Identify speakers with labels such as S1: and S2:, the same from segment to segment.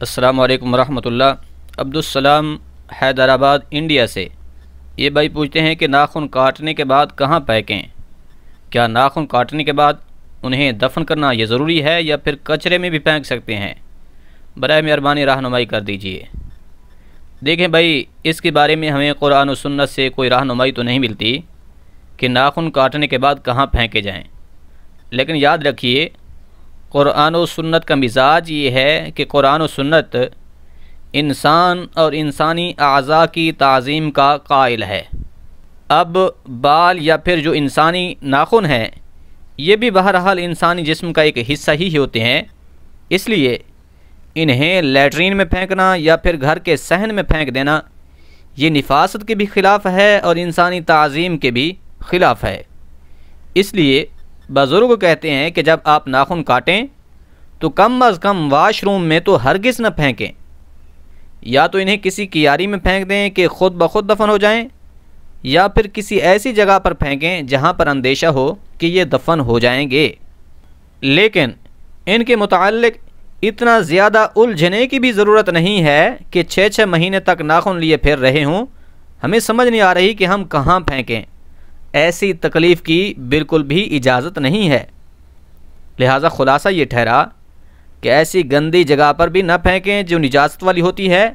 S1: अस्सलाम वालेकुम रहमतुल्लाह। अब्दुस्सलाम हैदराबाद इंडिया से ये भाई पूछते हैं कि नाखून काटने के बाद कहाँ फेंकें? क्या नाखून काटने के बाद उन्हें दफन करना ये ज़रूरी है या फिर कचरे में भी फेंक सकते हैं? बराए मेहरबानी रहनुमाई कर दीजिए। देखें भाई, इसके बारे में हमें कुरान और सुन्नत से कोई रहनुमाई तो नहीं मिलती कि नाखून काटने के बाद कहाँ फेंके जाएं। लेकिन याद रखिए, कुरान और सुन्नत का मिजाज ये है कि कुरान और सुन्नत इंसान और इंसानी आज़ा की ताज़ीम का कायल है। अब बाल या फिर जो इंसानी नाखून हैं, ये भी बहरहाल इंसानी जिस्म का एक हिस्सा ही होते हैं। इसलिए इन्हें लैट्रीन में फेंकना या फिर घर के सहन में फेंक देना ये निफासत के भी ख़िलाफ़ है और इंसानी ताज़ीम के भी ख़िलाफ़ है। इसलिए बुज़ुर्ग कहते हैं कि जब आप नाखून काटें तो कम अज़ कम वाशरूम में तो हरगिज़ न फेंकें। या तो इन्हें किसी कियारी में फेंक दें कि ख़ुद ब खुद दफन हो जाएं, या फिर किसी ऐसी जगह पर फेंकें जहां पर अंदेशा हो कि ये दफन हो जाएंगे। लेकिन इनके मुताल्लिक़ इतना ज़्यादा उलझने की भी ज़रूरत नहीं है कि 6-6 महीने तक नाखून लिए फिर रहे हों। हमें समझ नहीं आ रही कि हम कहाँ फेंकें। ऐसी तकलीफ़ की बिल्कुल भी इजाज़त नहीं है। लिहाजा ख़ुलासा ये ठहरा कि ऐसी गंदी जगह पर भी न फेंकें जो निजास्त वाली होती है,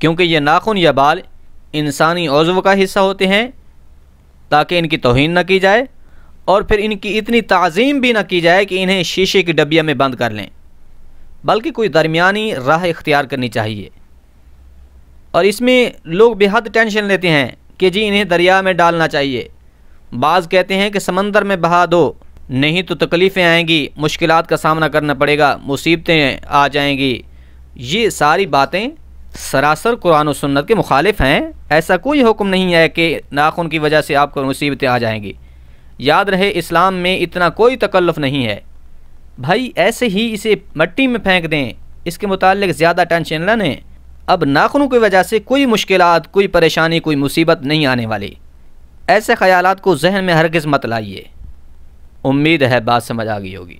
S1: क्योंकि ये नाखून या बाल इंसानी उज़्व का हिस्सा होते हैं, ताकि इनकी तौहीन न की जाए और फिर इनकी इतनी ताज़ीम भी न की जाए कि इन्हें शीशे की डबिया में बंद कर लें। बल्कि कोई दरमियानी राह इख्तियार करनी चाहिए। और इसमें लोग बेहद टेंशन लेते हैं कि जी इन्हें दरिया में डालना चाहिए। बाज़ कहते हैं कि समंदर में बहा दो, नहीं तो तकलीफ़ें आएंगी, मुश्किलात का सामना करना पड़ेगा, मुसीबतें आ जाएंगी। ये सारी बातें सरासर कुरान और सुन्नत के मुखालिफ हैं। ऐसा कोई हुक्म नहीं है कि नाखून की वजह से आपको मुसीबतें आ जाएंगी। याद रहे, इस्लाम में इतना कोई तकल्लुफ़ नहीं है। भाई ऐसे ही इसे मट्टी में फेंक दें, इसके मुताल्लिक़ ज़्यादा टेंशन न लें। अब नाखूनों की वजह से कोई मुश्किलात, कोई परेशानी, कोई मुसीबत नहीं आने वाली। ऐसे ख़यालात को जहन में हरगिज़ मत लाइए। उम्मीद है बात समझ आ गई होगी।